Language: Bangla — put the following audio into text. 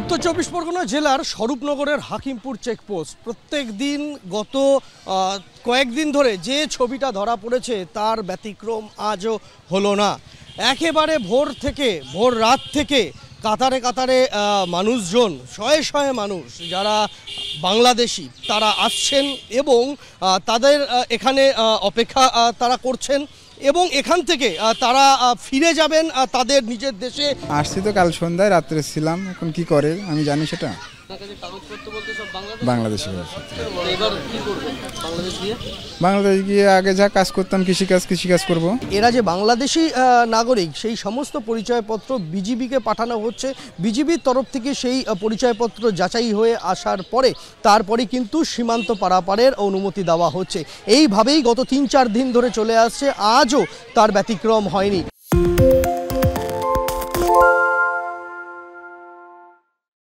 উত্তর চব্বিশ পরগনা জেলার স্বরূপনগরের হাকিমপুর চেকপোস্ট প্রত্যেক দিন গত কয়েকদিন ধরে যে ছবিটা ধরা পড়েছে তার ব্যতিক্রম আজও হলো না। একেবারে ভোর রাত থেকে কাতারে কাতারে মানুষজন, শয়ে শয়ে মানুষ যারা বাংলাদেশি তারা আসছেন এবং তাদের এখানে অপেক্ষা তারা করছেন এবং এখান থেকে তারা ফিরে যাবেন তাদের নিজের দেশে। আসছি তো কাল সন্ধ্যায়, রাত্রে ছিলাম, এখন কি করে আমি জানি সেটা। বাংলাদেশি বাংলাদেশ গিয়ে আগে যা কাজ করতাম কৃষিকাজ করব। এরা যে বাংলাদেশি নাগরিক সেই সমস্ত পরিচয়পত্র বিজিবিকে পাঠানো হচ্ছে। বিজিবির তরফ থেকে সেই পরিচয়পত্র যাচাই হয়ে আসার পরে তারপরে কিন্তু সীমান্ত পারাপারের অনুমতি দেওয়া হচ্ছে। এইভাবেই গত ৩-৪ দিন ধরে চলে আসছে, আজও তার ব্যতিক্রম হয়নি।